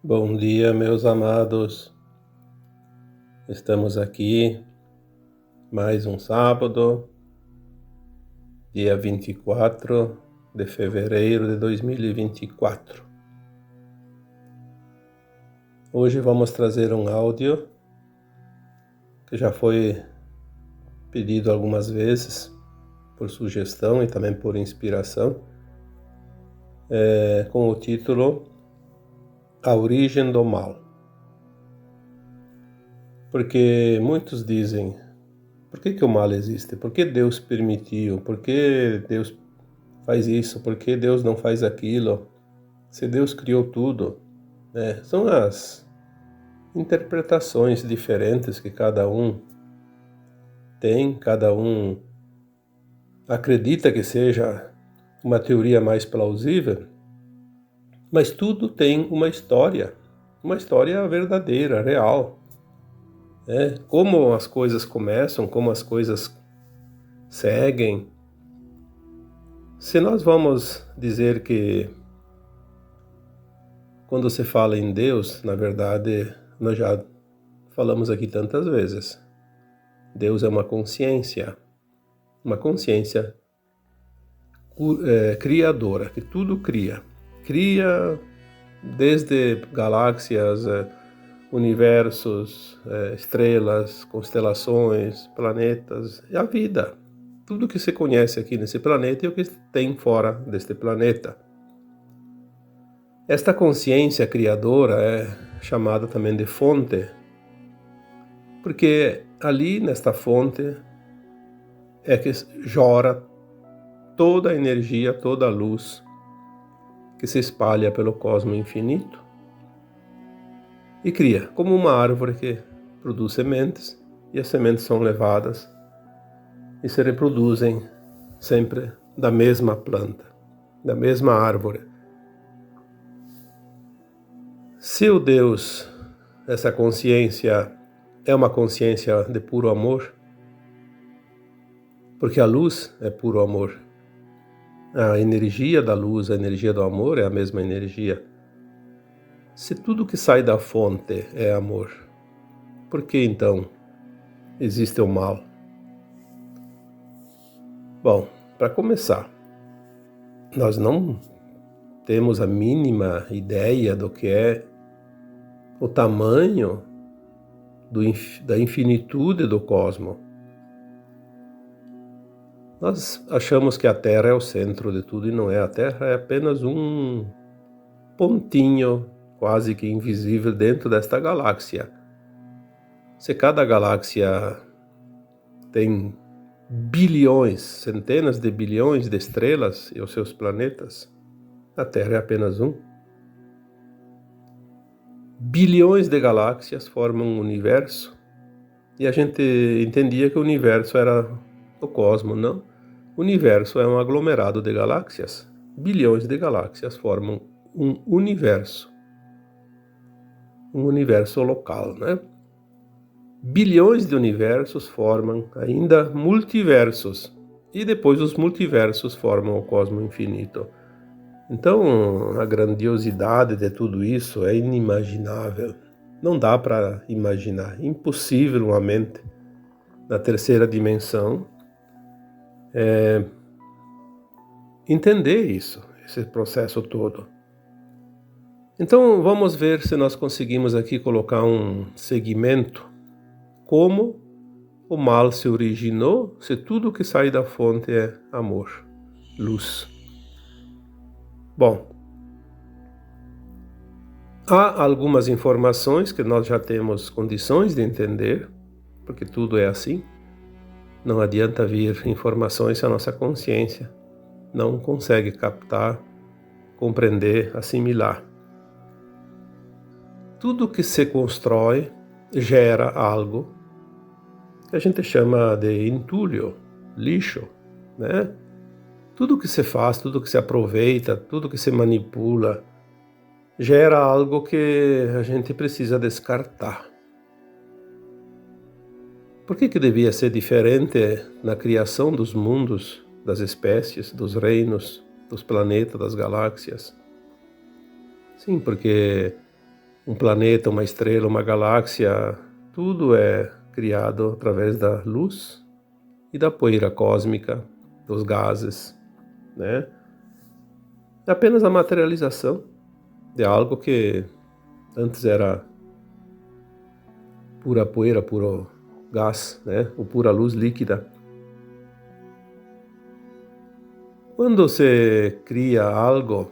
Bom dia, meus amados. Estamos aqui mais um sábado, dia 24 de fevereiro de 2024. Hoje vamos trazer um áudio que já foi pedido algumas vezes por sugestão e também por inspiração, com o título A Origem do Mal. Porque muitos dizem: por que o mal existe? Por que Deus permitiu? Por que Deus faz isso? Por que Deus não faz aquilo? Se Deus criou tudo, né? São as interpretações diferentes que cada um tem, cada um acredita que seja uma teoria mais plausível, mas tudo tem uma história verdadeira, real. Como as coisas começam, como as coisas seguem. Se nós vamos dizer que quando se fala em Deus, na verdade, nós já falamos aqui tantas vezes, Deus é uma consciência criadora, que tudo cria desde galáxias, universos, estrelas, constelações, planetas e a vida. Tudo que se conhece aqui nesse planeta e o que tem fora deste planeta. Esta consciência criadora é chamada também de fonte, porque ali nesta fonte é que jorra toda a energia, toda a luz que se espalha pelo cosmos infinito e cria, como uma árvore que produz sementes, e as sementes são levadas e se reproduzem sempre da mesma planta, da mesma árvore. Se o Deus, essa consciência, é uma consciência de puro amor, porque a luz é puro amor, a energia da luz, a energia do amor é a mesma energia. Se tudo que sai da fonte é amor, por que então existe o mal? Bom, para começar, nós não temos a mínima ideia do que é o tamanho da infinitude do cosmos. Nós achamos que a Terra é o centro de tudo e não é. A Terra é apenas um pontinho quase que invisível dentro desta galáxia. Se cada galáxia tem bilhões, centenas de bilhões de estrelas e os seus planetas, a Terra é apenas um. Bilhões de galáxias formam um universo e a gente entendia que o universo era o cosmos, não? O universo é um aglomerado de galáxias. Bilhões de galáxias formam um universo local, né? Bilhões de universos formam ainda multiversos, e depois os multiversos formam o cosmos infinito. Então, a grandiosidade de tudo isso é inimaginável. Não dá para imaginar, impossível uma mente na terceira dimensão entender isso, esse processo todo. Então, vamos ver se nós conseguimos aqui colocar um segmento, como o mal se originou, se tudo que sai da fonte é amor, luz. Bom, há algumas informações que nós já temos condições de entender, porque tudo é assim. Não adianta vir informações se a nossa consciência não consegue captar, compreender, assimilar. Tudo que se constrói gera algo que a gente chama de entulho, lixo, né? Tudo que se faz, tudo que se aproveita, tudo que se manipula, gera algo que a gente precisa descartar. Por que devia ser diferente na criação dos mundos, das espécies, dos reinos, dos planetas, das galáxias? Sim, porque um planeta, uma estrela, uma galáxia, tudo é criado através da luz e da poeira cósmica, dos gases, né? É apenas a materialização de algo que antes era pura poeira, puro gás, né? Ou pura luz líquida. Quando você cria algo,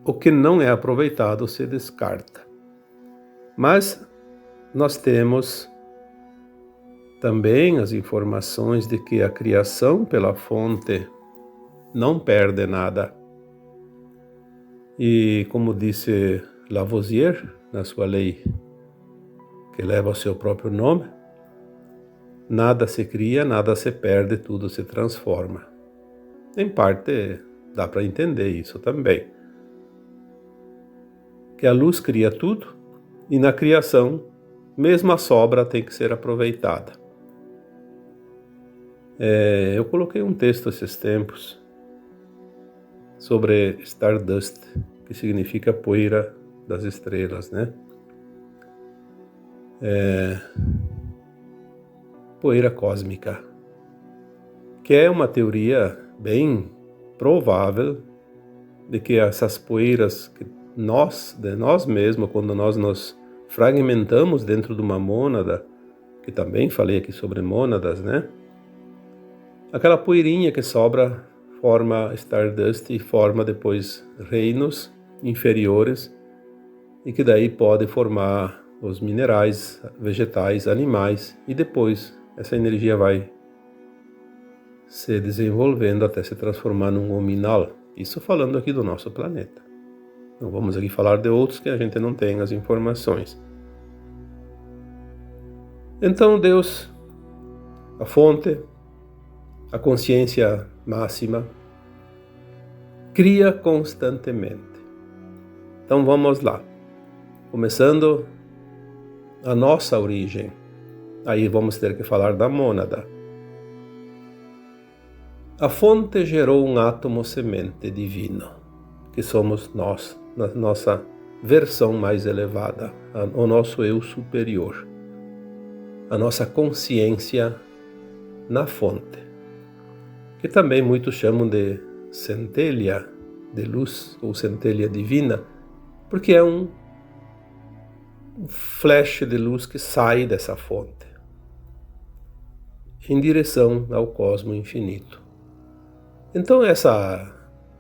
o que não é aproveitado se descarta. Mas nós temos também as informações de que a criação pela fonte não perde nada. E como disse Lavoisier na sua lei, que leva o seu próprio nome, nada se cria, nada se perde, tudo se transforma. Em parte dá para entender isso também. Que a luz cria tudo e na criação, mesmo a sobra tem que ser aproveitada. Eu coloquei um texto esses tempos sobre Stardust, que significa poeira das estrelas, né? Poeira cósmica, que é uma teoria bem provável de que essas poeiras que de nós mesmos, quando nós nos fragmentamos dentro de uma mônada, que também falei aqui sobre mônadas, né? Aquela poeirinha que sobra forma Stardust e forma depois reinos inferiores e que daí pode formar os minerais, vegetais, animais e depois essa energia vai se desenvolvendo até se transformar num hominal. Isso falando aqui do nosso planeta. Não vamos aqui falar de outros que a gente não tem as informações. Então Deus, a fonte, a consciência máxima, cria constantemente. Então vamos lá. Começando a nossa origem. Aí vamos ter que falar da mônada. A fonte gerou um átomo semente divino, que somos nós, na nossa versão mais elevada, o nosso eu superior, a nossa consciência na fonte, que também muitos chamam de centelha de luz ou centelha divina, porque é um flash de luz que sai dessa fonte em direção ao cosmo infinito. Então essa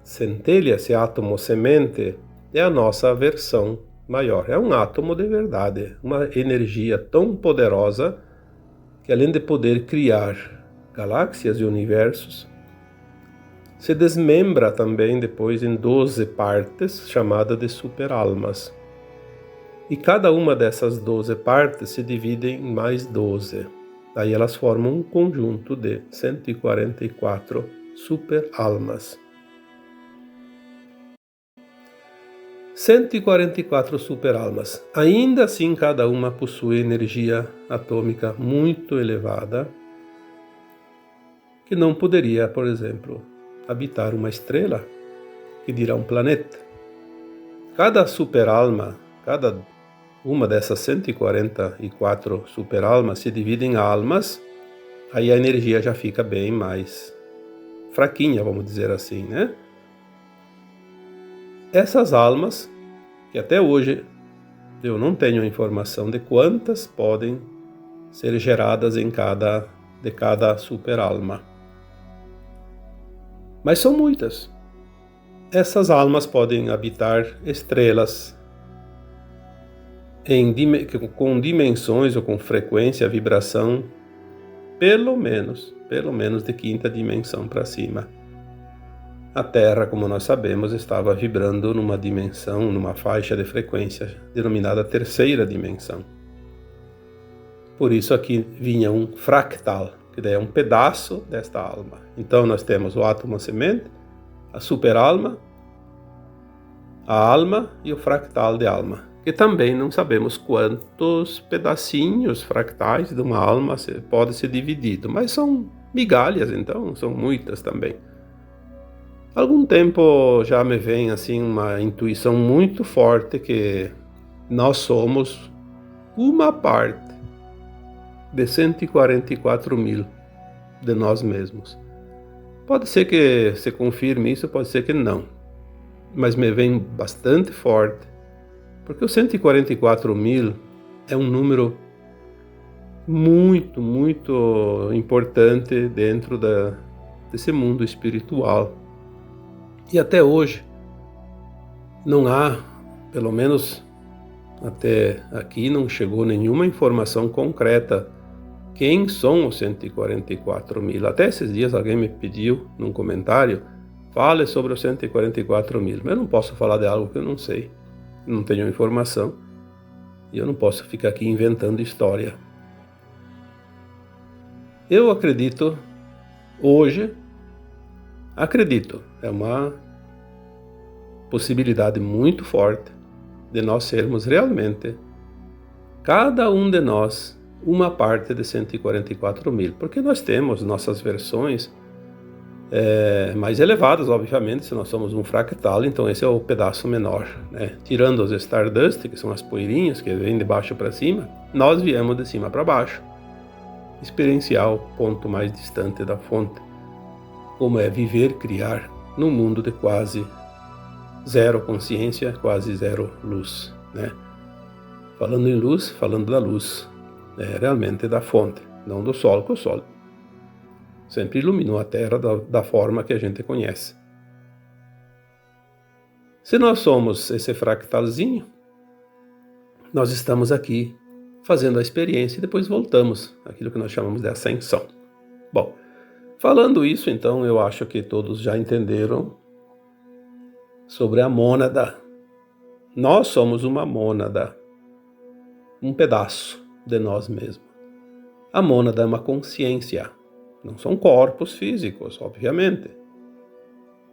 centelha, esse átomo semente, é a nossa versão maior. É um átomo de verdade, uma energia tão poderosa que além de poder criar galáxias e universos, se desmembra também depois em 12 partes, chamadas de superalmas. E cada uma dessas 12 partes se divide em mais 12. Daí elas formam um conjunto de 144 superalmas. 144 superalmas. Ainda assim, cada uma possui energia atômica muito elevada, que não poderia, por exemplo, habitar uma estrela, que dirá um planeta. Cada superalma, cada uma dessas 144 superalmas se divide em almas, aí a energia já fica bem mais fraquinha, vamos dizer assim, né? Essas almas, que até hoje eu não tenho informação de quantas podem ser geradas de cada superalma. Mas são muitas. Essas almas podem habitar estrelas com dimensões ou com frequência, vibração, pelo menos de quinta dimensão para cima. A Terra, como nós sabemos, estava vibrando numa dimensão, numa faixa de frequência denominada terceira dimensão. Por isso aqui vinha um fractal, que daí é um pedaço desta alma. Então nós temos o átomo semente, a superalma, a alma e o fractal de alma, que também não sabemos quantos pedacinhos fractais de uma alma pode ser dividido, mas são migalhas, então são muitas também. algum tempo já me vem assim uma intuição muito forte que nós somos uma parte de 144 mil de nós mesmos. Pode ser que se confirme isso, pode ser que não, mas me vem bastante forte, porque o 144 mil é um número muito, muito importante dentro desse mundo espiritual. E até hoje não há, pelo menos até aqui, não chegou nenhuma informação concreta quem são os 144 mil. Até esses dias alguém me pediu num comentário, fale sobre os 144 mil. Mas eu não posso falar de algo que eu não sei, não tenho informação, e eu não posso ficar aqui inventando história. Eu acredito, hoje, é uma possibilidade muito forte de nós sermos realmente, cada um de nós, uma parte de 144 mil, porque nós temos nossas versões mais elevadas, obviamente, se nós somos um fractal, então esse é o pedaço menor, né? Tirando os Stardust, que são as poeirinhas que vêm de baixo para cima, nós viemos de cima para baixo, experienciar o ponto mais distante da fonte, como é viver, criar num mundo de quase zero consciência, quase zero luz, né? Falando em luz, falando da luz, realmente da fonte, não do Sol, que o Sol sempre iluminou a Terra da forma que a gente conhece. Se nós somos esse fractalzinho, nós estamos aqui fazendo a experiência e depois voltamos àquilo que nós chamamos de ascensão. Bom, falando isso, então, eu acho que todos já entenderam sobre a mônada. Nós somos uma mônada, um pedaço de nós mesmos. A mônada é uma consciência, não são corpos físicos, obviamente.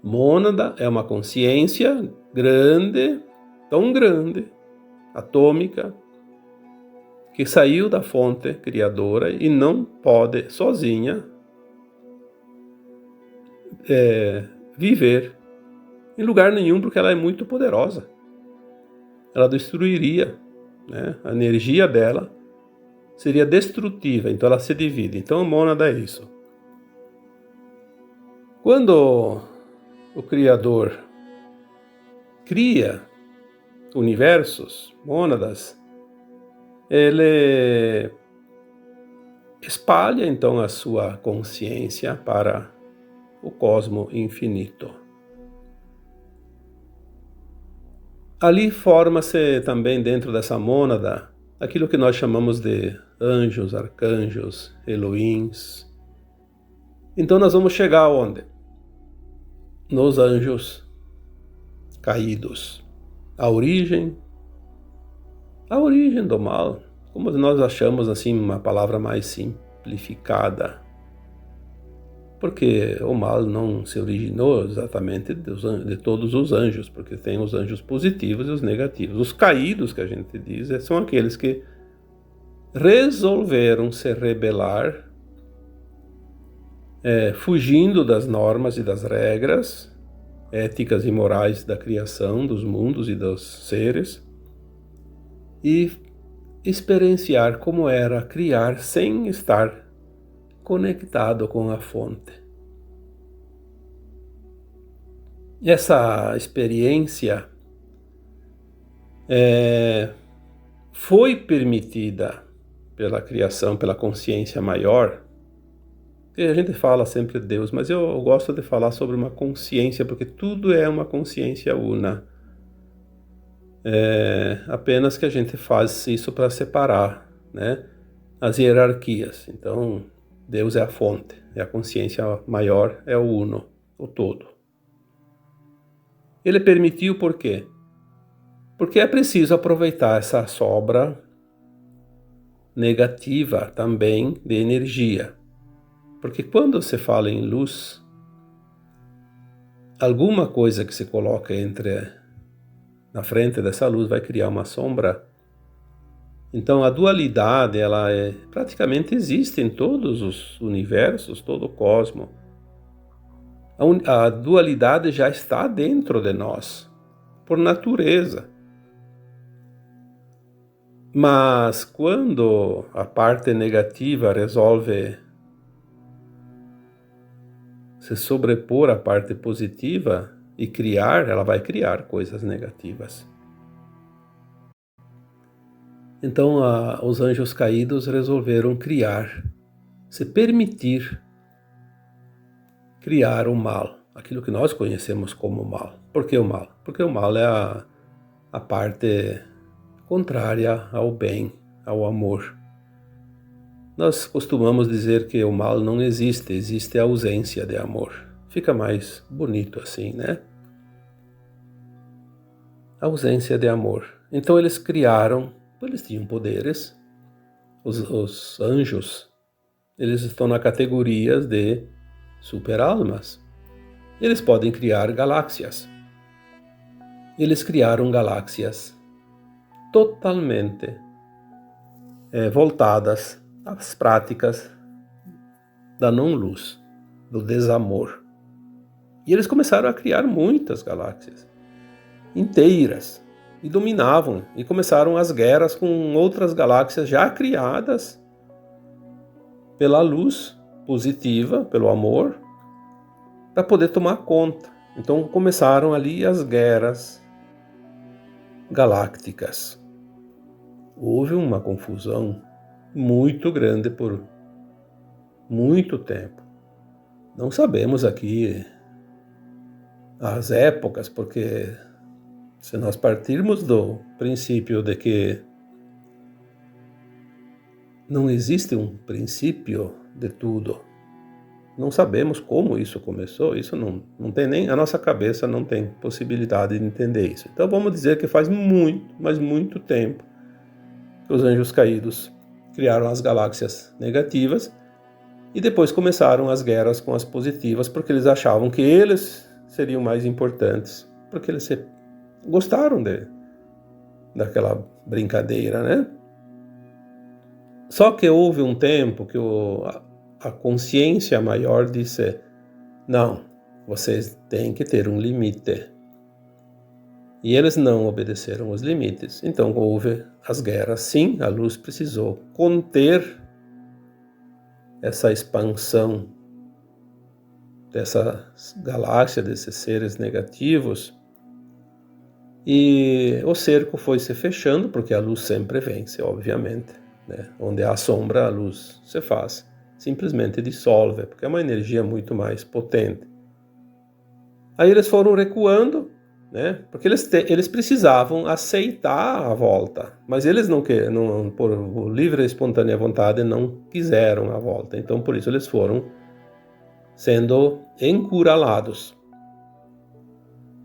Mônada é uma consciência grande, tão grande, atômica, que saiu da fonte criadora e não pode sozinha viver em lugar nenhum, porque ela é muito poderosa. Ela destruiria, né? A energia dela seria destrutiva, então ela se divide. Então a mônada é isso. Quando o Criador cria universos, mônadas, ele espalha então a sua consciência para o cosmo infinito. Ali forma-se também dentro dessa mônada aquilo que nós chamamos de anjos, arcanjos, Elohims. Então nós vamos chegar aonde? Nos anjos caídos. A origem do mal, como nós achamos assim uma palavra mais simplificada, porque o mal não se originou exatamente de todos os anjos, porque tem os anjos positivos e os negativos. Os caídos, que a gente diz, são aqueles que resolveram se rebelar, fugindo das normas e das regras éticas e morais da criação, dos mundos e dos seres, e experienciar como era criar sem estar conectado com a fonte. Essa experiência foi permitida pela criação, pela consciência maior. E a gente fala sempre de Deus, mas eu gosto de falar sobre uma consciência, porque tudo é uma consciência una. Apenas que a gente faz isso para separar, né, as hierarquias. Então, Deus é a fonte, é a consciência maior, é o uno, o todo. Ele permitiu por quê? Porque é preciso aproveitar essa sobra negativa também de energia. Porque quando se fala em luz, alguma coisa que se coloca na frente dessa luz vai criar uma sombra. Então a dualidade, ela praticamente existe em todos os universos, todo o cosmo. A dualidade já está dentro de nós, por natureza. Mas quando a parte negativa resolve se sobrepor à parte positiva e criar, ela vai criar coisas negativas. Então os anjos caídos resolveram criar, se permitir criar o mal, aquilo que nós conhecemos como mal. Por que o mal? Porque o mal é a parte contrária ao bem, ao amor. Nós costumamos dizer que o mal não existe, existe a ausência de amor. Fica mais bonito assim, né? A ausência de amor. Então eles criaram, eles tinham poderes, os anjos, eles estão na categoria de super-almas. Eles podem criar galáxias. Eles criaram galáxias totalmente voltadas às práticas da não-luz, do desamor. E eles começaram a criar muitas galáxias inteiras e dominavam, e começaram as guerras com outras galáxias já criadas pela luz positiva, pelo amor, para poder tomar conta. Então começaram ali as guerras galácticas. Houve uma confusão muito grande por muito tempo. Não sabemos aqui as épocas, porque se nós partirmos do princípio de que não existe um princípio de tudo, não sabemos como isso começou, isso não tem nem, a nossa cabeça não tem possibilidade de entender isso. Então vamos dizer que faz muito, mas muito tempo que os anjos caídos criaram as galáxias negativas e depois começaram as guerras com as positivas, porque eles achavam que eles seriam mais importantes, porque eles gostaram daquela brincadeira, né? Só que houve um tempo que a consciência maior disse: não, vocês têm que ter um limite. E eles não obedeceram os limites. Então houve as guerras. Sim, a luz precisou conter essa expansão dessa galáxia, desses seres negativos. E o cerco foi se fechando, porque a luz sempre vence, obviamente, né? Onde há sombra, a luz se faz. Simplesmente dissolve, porque é uma energia muito mais potente. Aí eles foram recuando, né? Porque eles precisavam aceitar a volta, mas eles não, por livre e espontânea vontade, não quiseram a volta. Então, por isso, eles foram sendo encurralados.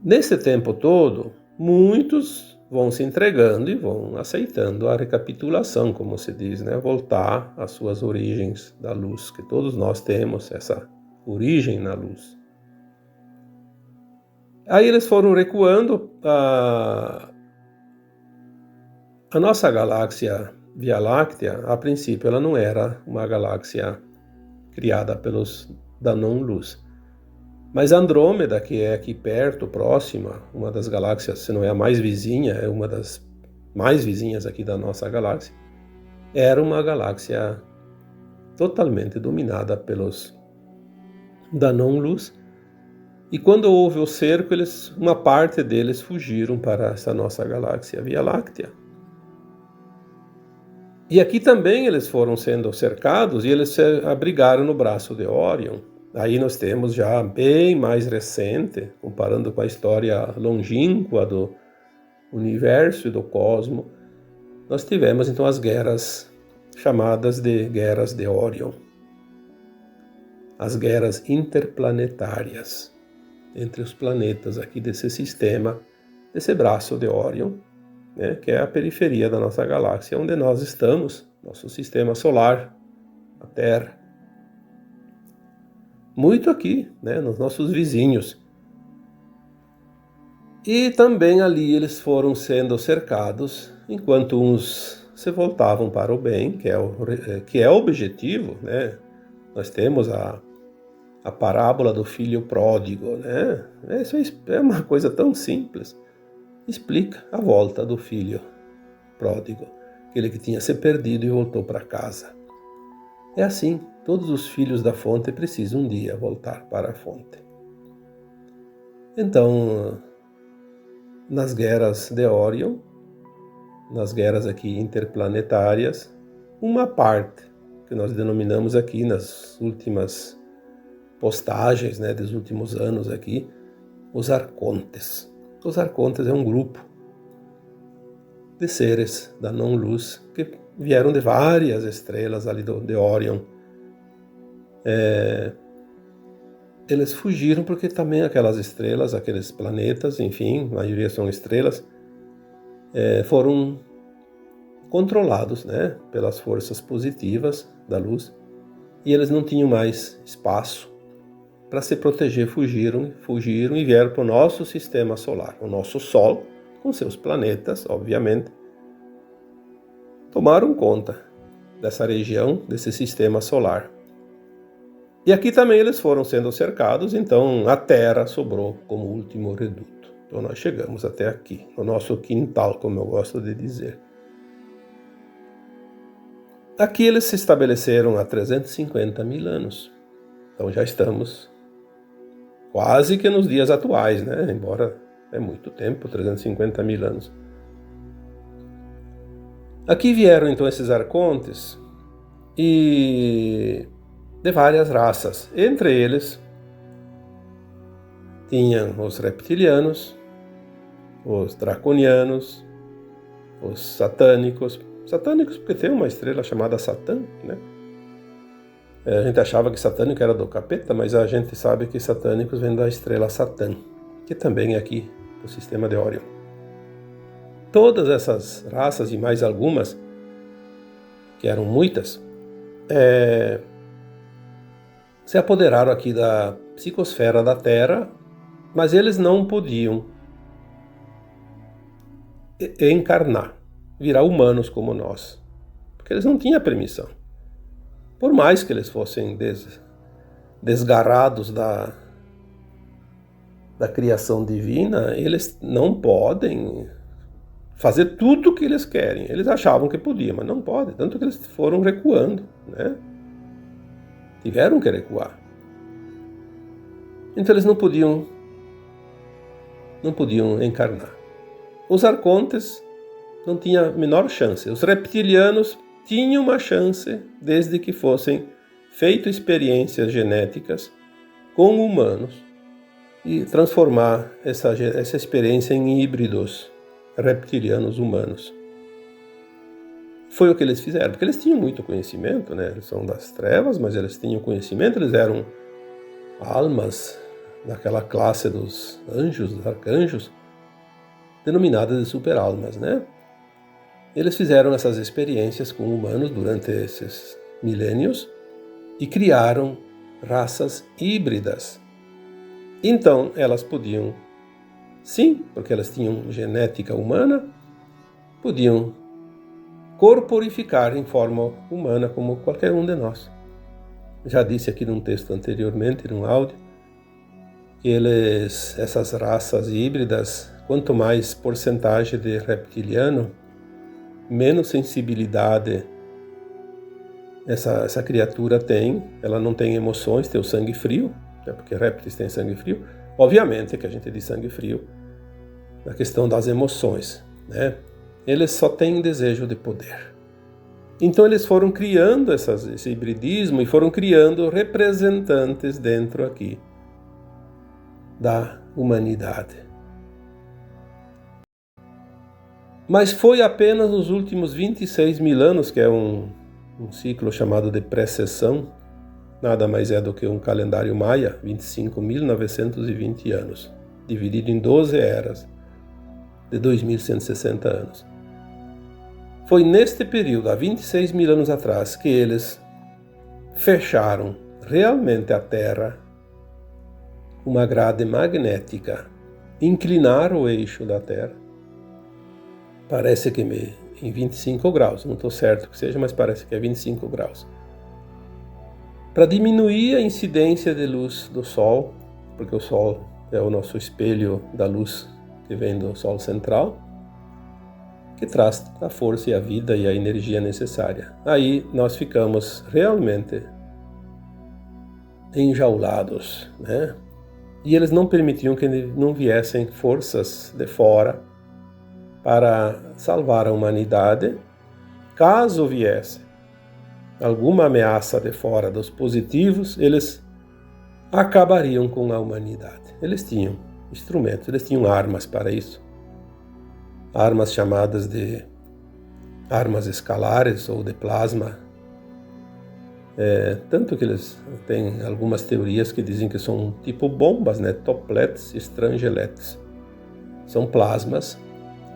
Nesse tempo todo, muitos vão se entregando e vão aceitando a recapitulação, como se diz, né? Voltar às suas origens da luz, que todos nós temos essa origem na luz. Aí eles foram recuando. A nossa galáxia Via Láctea, a princípio, ela não era uma galáxia criada pelos da não-luz. Mas Andrômeda, que é aqui perto, próxima, uma das galáxias, se não é a mais vizinha, é uma das mais vizinhas aqui da nossa galáxia, era uma galáxia totalmente dominada pelos da não-luz. E quando houve o cerco, uma parte deles fugiram para essa nossa galáxia Via Láctea. E aqui também eles foram sendo cercados e eles se abrigaram no braço de Órion. Aí nós temos já bem mais recente, comparando com a história longínqua do universo e do cosmos, nós tivemos então as guerras chamadas de guerras de Órion. As guerras interplanetárias entre os planetas aqui desse sistema, desse braço de Órion, né, que é a periferia da nossa galáxia, onde nós estamos, nosso sistema solar, a Terra. Muito aqui, né, nos nossos vizinhos. E também ali eles foram sendo cercados, enquanto uns se voltavam para o bem, que é o objetivo, né? Nós temos a a parábola do filho pródigo, né? Isso é uma coisa tão simples. Explica a volta do filho pródigo, aquele que tinha se perdido e voltou para casa. É assim, todos os filhos da fonte precisam um dia voltar para a fonte. Então, nas guerras de Orion, nas guerras aqui interplanetárias, uma parte que nós denominamos aqui nas últimas postagens, né, dos últimos anos aqui, os arcontes. Os arcontes é um grupo de seres da não-luz que vieram de várias estrelas ali de Orion. Eles fugiram porque também aquelas estrelas, aqueles planetas, enfim, a maioria são estrelas, foram controlados, né, pelas forças positivas da luz, e eles não tinham mais espaço para se proteger, fugiram e vieram para o nosso sistema solar, o nosso Sol, com seus planetas, obviamente, tomaram conta dessa região, desse sistema solar. E aqui também eles foram sendo cercados, então a Terra sobrou como último reduto. Então nós chegamos até aqui, no nosso quintal, como eu gosto de dizer. Aqui eles se estabeleceram há 350 mil anos. Então já estamos quase que nos dias atuais, né? Embora é muito tempo, 350 mil anos. Aqui vieram então esses arcontes e de várias raças. Entre eles tinham os reptilianos, os draconianos, os satânicos. Satânicos porque tem uma estrela chamada Satã, né? A gente achava que satânico era do capeta, mas a gente sabe que satânicos vem da estrela Satã, que também é aqui do sistema de Órion. Todas essas raças e mais algumas, que eram muitas, se apoderaram aqui da psicosfera da Terra, mas eles não podiam encarnar, virar humanos como nós, porque eles não tinham permissão. Por mais que eles fossem desgarrados da criação divina, eles não podem fazer tudo o que eles querem. Eles achavam que podiam, mas não podem. Tanto que eles foram recuando, né? Tiveram que recuar. Então eles não podiam encarnar. Os arcontes não tinham a menor chance. Os reptilianos tinham uma chance desde que fossem feitas experiências genéticas com humanos e transformar essa experiência em híbridos reptilianos humanos. Foi o que eles fizeram, porque eles tinham muito conhecimento, né? Eles são das trevas, mas eles tinham conhecimento, eles eram almas daquela classe dos anjos, dos arcanjos, denominadas de super-almas, né? Eles fizeram essas experiências com humanos durante esses milênios e criaram raças híbridas. Então, elas podiam, sim, porque elas tinham genética humana, podiam corporificar em forma humana como qualquer um de nós. Já disse aqui num texto anteriormente, num áudio, que essas raças híbridas, quanto mais porcentagem de reptiliano, menos sensibilidade essa criatura tem. Ela não tem emoções, tem o sangue frio, né, porque répteis têm sangue frio. Obviamente que a gente diz sangue frio na questão das emoções, né? Eles só têm desejo de poder. Então eles foram criando esse hibridismo e foram criando representantes dentro aqui da humanidade. Mas foi apenas nos últimos 26 mil anos, que é um ciclo chamado de precessão, nada mais é do que um calendário maia, 25.920 anos, dividido em 12 eras de 2.160 anos. Foi neste período, há 26 mil anos atrás, que eles fecharam realmente a Terra, uma grade magnética, inclinaram o eixo da Terra. Parece que em 25 graus, não estou certo que seja, mas parece que é 25 graus. para diminuir a incidência de luz do Sol, porque o Sol é o nosso espelho da luz que vem do Sol central, que traz a força e a vida e a energia necessária. Aí nós ficamos realmente enjaulados, né? E eles não permitiam que não viessem forças de fora para salvar a humanidade. Caso viesse alguma ameaça de fora dos positivos, eles acabariam com a humanidade. Eles tinham instrumentos, eles tinham armas para isso. Armas chamadas de armas escalares ou de plasma. Tanto que eles têm algumas teorias que dizem que são tipo bombas, né? Toplets e estrangeletes. São plasmas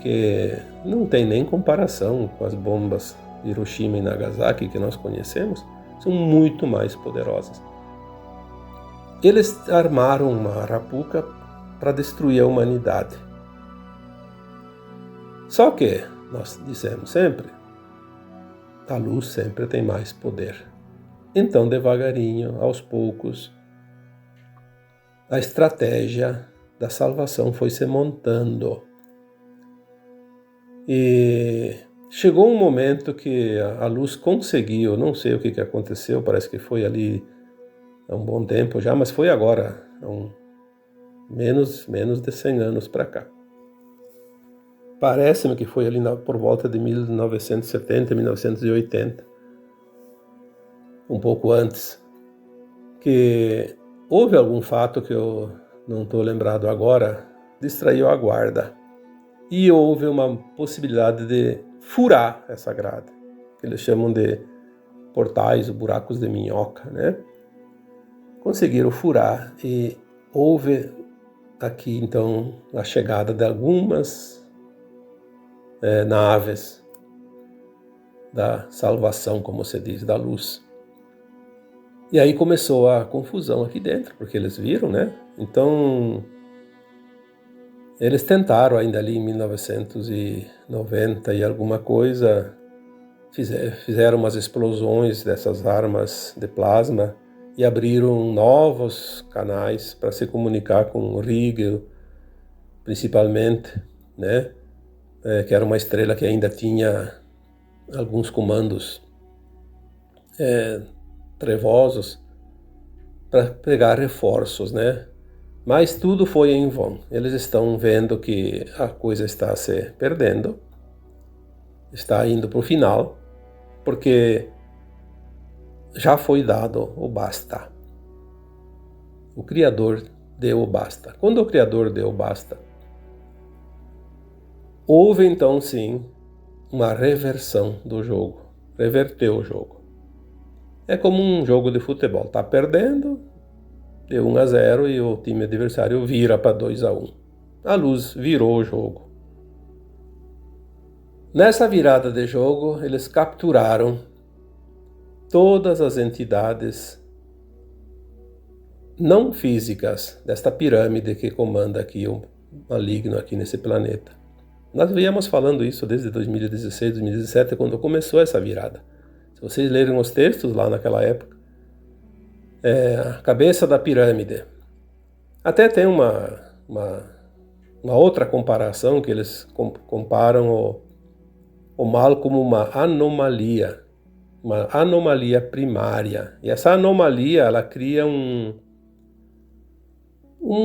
que não tem nem comparação com as bombas de Hiroshima e Nagasaki que nós conhecemos, são muito mais poderosas. Eles armaram uma arapuca para destruir a humanidade. Só que, nós dissemos sempre, a luz sempre tem mais poder. Então, devagarinho, aos poucos, a estratégia da salvação foi se montando. E chegou um momento que a luz conseguiu, não sei o que aconteceu, parece que foi ali há um bom tempo já, mas foi agora, menos de 100 anos para cá. Parece-me que foi ali por volta de 1970, 1980, um pouco antes, que houve algum fato que eu não estou lembrado agora, distraiu a guarda. E houve uma possibilidade de furar essa grade, que eles chamam de portais ou buracos de minhoca, né? Conseguiram furar e houve aqui então a chegada de algumas naves da salvação, como se diz, da luz. E aí começou a confusão aqui dentro, porque eles viram, né? Então eles tentaram ainda ali em 1990 e alguma coisa, fizeram umas explosões dessas armas de plasma e abriram novos canais para se comunicar com o Rigel, principalmente, né? Que era uma estrela que ainda tinha alguns comandos trevosos para pegar reforços, né? Mas tudo foi em vão. Eles estão vendo que a coisa está se perdendo, está indo para o final, porque já foi dado o basta. O Criador deu o basta. Quando o Criador deu o basta, houve então sim uma reversão do jogo, reverteu o jogo. É como um jogo de futebol, está perdendo, deu 1-0 e o time adversário vira para 2-1. A luz virou o jogo. Nessa virada de jogo, eles capturaram todas as entidades não físicas desta pirâmide que comanda aqui o maligno aqui nesse planeta. Nós viemos falando isso desde 2016, 2017, quando começou essa virada. Se vocês lerem os textos lá naquela época, a cabeça da pirâmide. Até tem uma outra comparação que eles comparam o mal como uma anomalia primária. E essa anomalia, ela cria um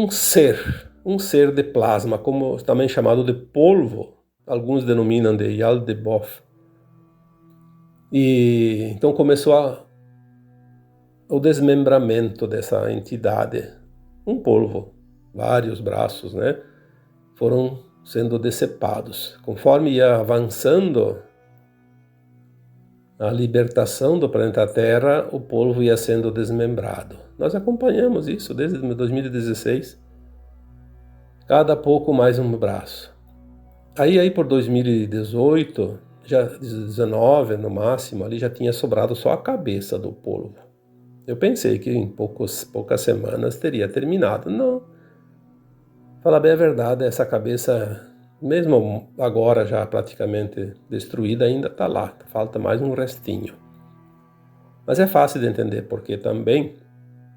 ser de plasma, como também chamado de polvo, alguns denominam de Yaldabaoth. E então começou o desmembramento dessa entidade, um polvo, vários braços, né, foram sendo decepados. Conforme ia avançando a libertação do planeta Terra, o polvo ia sendo desmembrado. Nós acompanhamos isso desde 2016, cada pouco mais um braço. Aí por 2018, já 19 no máximo, ali já tinha sobrado só a cabeça do polvo. Eu pensei que em poucas semanas teria terminado. Não. Falar bem a verdade, essa cabeça, mesmo agora já praticamente destruída, ainda está lá. Falta mais um restinho. Mas é fácil de entender por que também,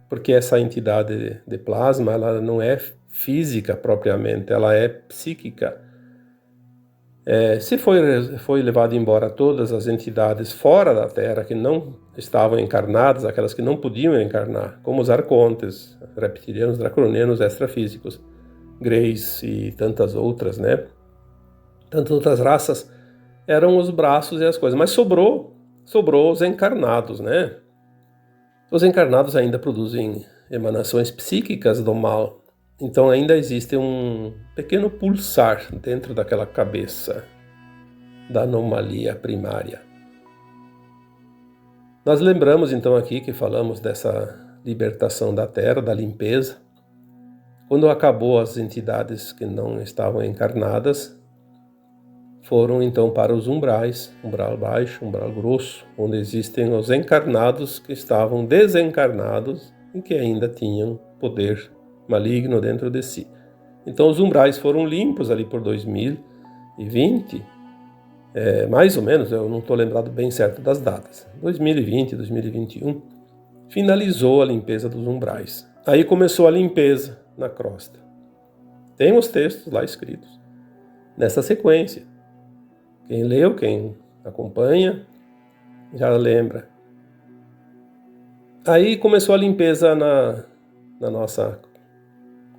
porque essa entidade de plasma, ela não é física propriamente, ela é psíquica. Se foi levado embora todas as entidades fora da Terra que não estavam encarnadas, aquelas que não podiam encarnar, como os arcontes, reptilianos, draconianos, extrafísicos, greys e tantas outras, né? Tantas outras raças, eram os braços e as coisas, mas sobrou os encarnados, né? Os encarnados ainda produzem emanações psíquicas do mal, então ainda existe um pequeno pulsar dentro daquela cabeça da anomalia primária. Nós lembramos então aqui que falamos dessa libertação da Terra, da limpeza. Quando acabou as entidades que não estavam encarnadas, foram então para os umbrais, umbral baixo, umbral grosso, onde existem os encarnados que estavam desencarnados e que ainda tinham poder maligno dentro de si. Então os umbrais foram limpos ali por 2020, mais ou menos, eu não estou lembrado bem certo das datas, 2020, 2021, finalizou a limpeza dos umbrais. Aí começou a limpeza na crosta. Tem os textos lá escritos, nessa sequência. Quem leu, quem acompanha, já lembra. Aí começou a limpeza na nossa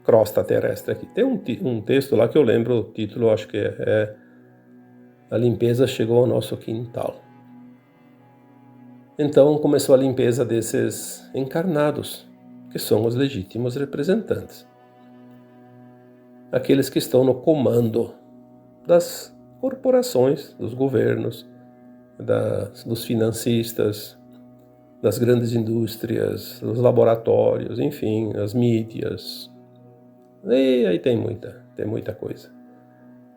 crosta terrestre aqui. Tem um texto lá que eu lembro o título, acho que é A Limpeza Chegou ao Nosso Quintal. Então começou a limpeza desses encarnados, que são os legítimos representantes. Aqueles que estão no comando das corporações, dos governos, dos financistas, das grandes indústrias, dos laboratórios, enfim, as mídias. E aí tem muita coisa.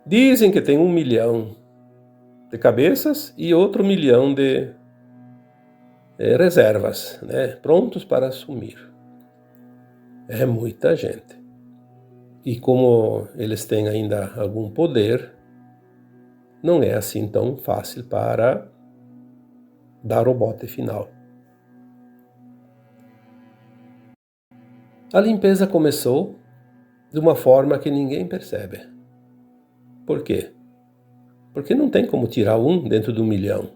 Dizem que tem 1 milhão de cabeças e outro 1 milhão de reservas, né, prontos para assumir. É muita gente. E como eles têm ainda algum poder, não é assim tão fácil para dar o bote final. A limpeza começou de uma forma que ninguém percebe. Por quê? Porque não tem como tirar 1 dentro de 1 milhão.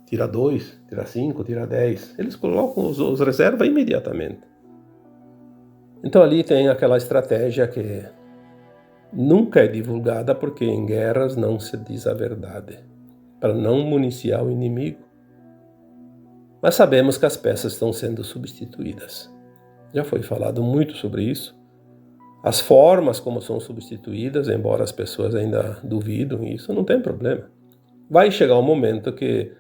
Tira 2, tira 5, tira 10. Eles colocam os reservas imediatamente. Então ali tem aquela estratégia que nunca é divulgada, porque em guerras não se diz a verdade, para não municiar o inimigo. Mas sabemos que as peças estão sendo substituídas. Já foi falado muito sobre isso. As formas como são substituídas, embora as pessoas ainda duvidem, isso não tem problema. Vai chegar um momento que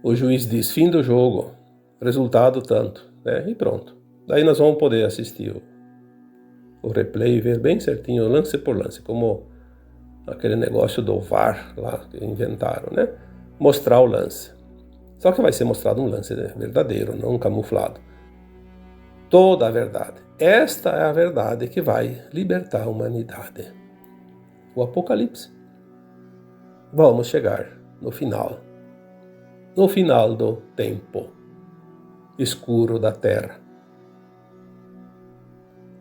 o juiz diz fim do jogo, resultado tanto, né? E pronto. Daí nós vamos poder assistir o replay e ver bem certinho, lance por lance, como aquele negócio do VAR lá que inventaram, né? Mostrar o lance. Só que vai ser mostrado um lance verdadeiro, não camuflado. Toda a verdade. Esta é a verdade que vai libertar a humanidade. O Apocalipse. Vamos chegar no final. No final do tempo escuro da Terra.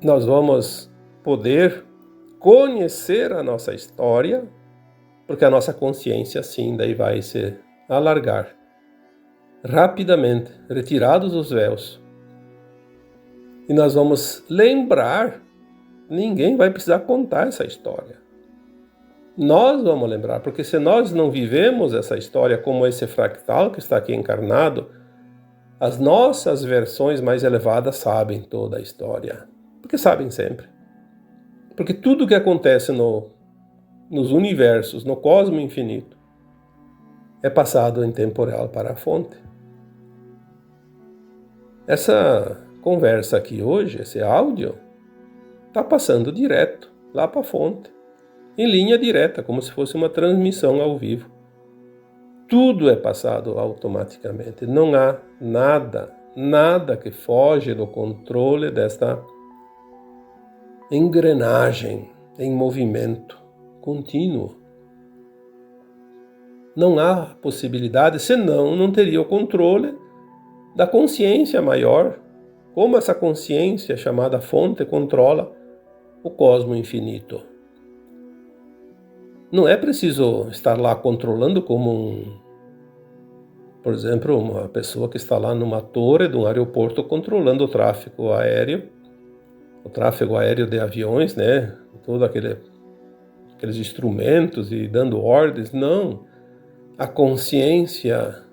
Nós vamos poder conhecer a nossa história, porque a nossa consciência sim daí vai se alargar rapidamente, retirados os véus. E nós vamos lembrar, ninguém vai precisar contar essa história. Nós vamos lembrar, porque se nós não vivemos essa história como esse fractal que está aqui encarnado, as nossas versões mais elevadas sabem toda a história. Porque sabem sempre. Porque tudo que acontece nos universos, no cosmo infinito, é passado em tempo real para a fonte. Essa conversa aqui hoje, esse áudio, está passando direto lá para a fonte, em linha direta, como se fosse uma transmissão ao vivo. Tudo é passado automaticamente. Não há nada que foge do controle desta engrenagem em movimento contínuo. Não há possibilidade, senão não teria o controle da consciência maior, como essa consciência chamada fonte controla o cosmo infinito. Não é preciso estar lá controlando como por exemplo, uma pessoa que está lá numa torre de um aeroporto controlando o tráfego aéreo de aviões, né? Todos aqueles instrumentos e dando ordens. Não. A consciência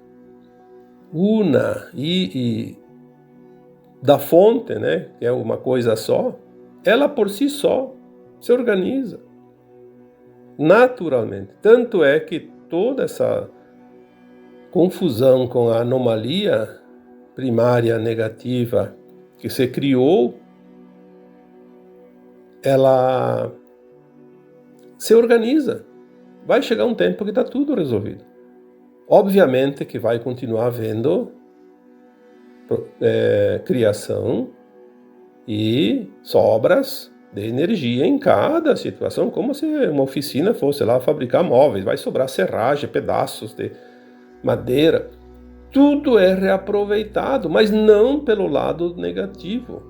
una e da fonte, né? Que é uma coisa só, ela por si só se organiza naturalmente. Tanto é que toda essa confusão com a anomalia primária negativa que se criou, ela se organiza. Vai chegar um tempo que está tudo resolvido. Obviamente que vai continuar havendo criação e sobras de energia em cada situação, como se uma oficina fosse lá fabricar móveis, vai sobrar serragem, pedaços de madeira, tudo é reaproveitado, mas não pelo lado negativo,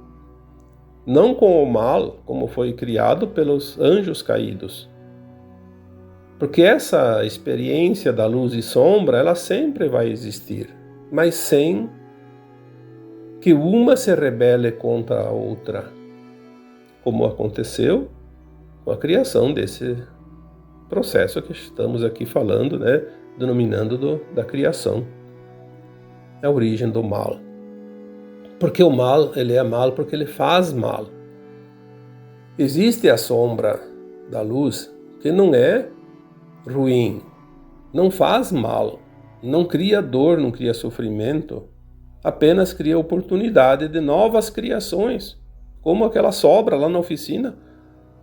não com o mal, como foi criado pelos anjos caídos. Porque essa experiência da luz e sombra, ela sempre vai existir, mas sem que uma se rebele contra a outra, como aconteceu com a criação desse processo que estamos aqui falando, né? Denominando da criação, a origem do mal. Porque o mal, ele é mal porque ele faz mal. Existe a sombra da luz que não é ruim, não faz mal, não cria dor, não cria sofrimento, apenas cria oportunidade de novas criações, como aquela sobra lá na oficina.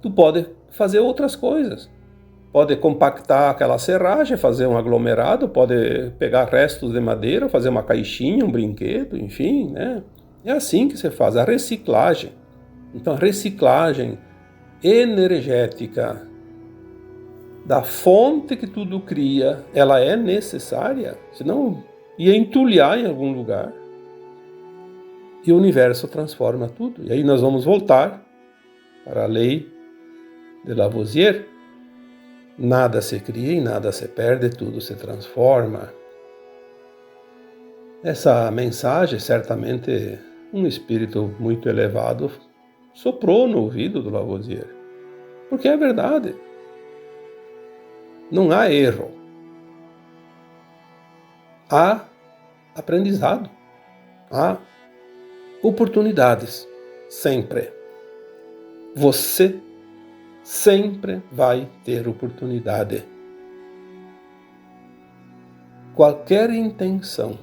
Tu pode fazer outras coisas. Pode compactar aquela serragem, fazer um aglomerado, pode pegar restos de madeira, fazer uma caixinha, um brinquedo, enfim, né? É assim que se faz, a reciclagem. Então, a reciclagem energética da fonte que tudo cria, ela é necessária, senão ia entulhar em algum lugar. E o universo transforma tudo. E aí nós vamos voltar para a lei de Lavoisier. Nada se cria e nada se perde, tudo se transforma. Essa mensagem, certamente, um espírito muito elevado soprou no ouvido do Lavoisier. Porque é verdade. Não há erro. Há aprendizado. Há oportunidades. Sempre. Você sempre vai ter oportunidade. Qualquer intenção,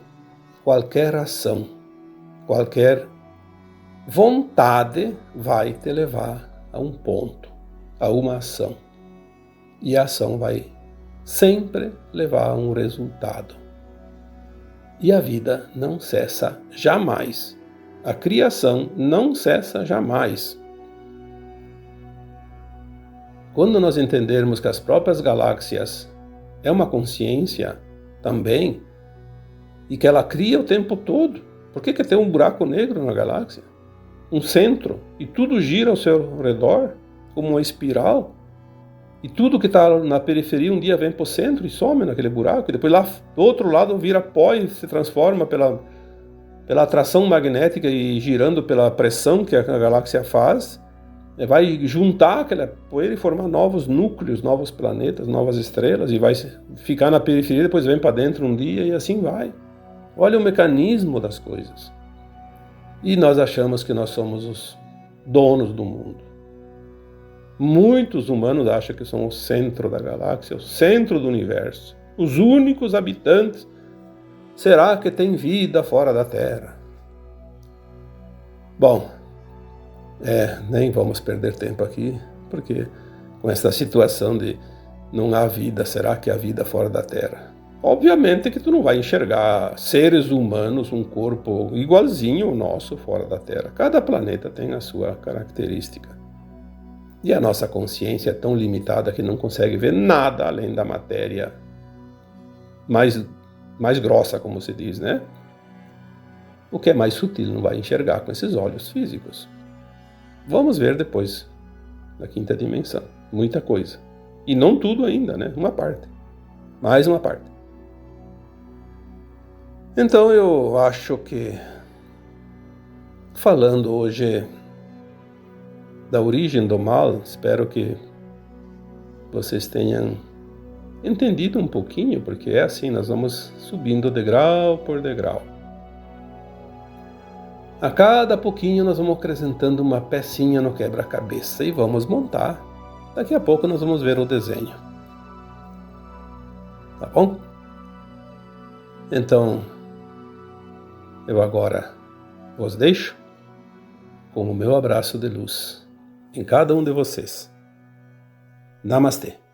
qualquer ação, qualquer vontade vai te levar a um ponto, a uma ação. E a ação vai sempre levar a um resultado. E a vida não cessa jamais. A criação não cessa jamais. Quando nós entendermos que as próprias galáxias é uma consciência também, e que ela cria o tempo todo, por que tem um buraco negro na galáxia? Um centro, e tudo gira ao seu redor, como uma espiral, e tudo que está na periferia um dia vem para o centro e some naquele buraco, e depois lá do outro lado vira pó e se transforma pela atração magnética e girando pela pressão que a galáxia faz, vai juntar aquela poeira e formar novos núcleos, novos planetas, novas estrelas, e vai ficar na periferia, depois vem para dentro um dia e assim vai. Olha o mecanismo das coisas. E nós achamos que nós somos os donos do mundo. Muitos humanos acham que são o centro da galáxia, o centro do universo, os únicos habitantes. Será que tem vida fora da Terra? Bom, nem vamos perder tempo aqui, porque com essa situação de não há vida, será que há vida fora da Terra? Obviamente que tu não vai enxergar seres humanos, um corpo igualzinho ao nosso fora da Terra. Cada planeta tem a sua característica. E a nossa consciência é tão limitada que não consegue ver nada além da matéria mais grossa, como se diz, né? O que é mais sutil não vai enxergar com esses olhos físicos. Vamos ver depois, na quinta dimensão. Muita coisa. E não tudo ainda, né? Uma parte. Mais uma parte. Então eu acho que, falando hoje da origem do mal, espero que vocês tenham entendido um pouquinho, porque é assim, nós vamos subindo degrau por degrau. A cada pouquinho nós vamos acrescentando uma pecinha no quebra-cabeça e vamos montar. Daqui a pouco nós vamos ver o desenho. Tá bom? Então, eu agora vos deixo com o meu abraço de luz em cada um de vocês. Namastê.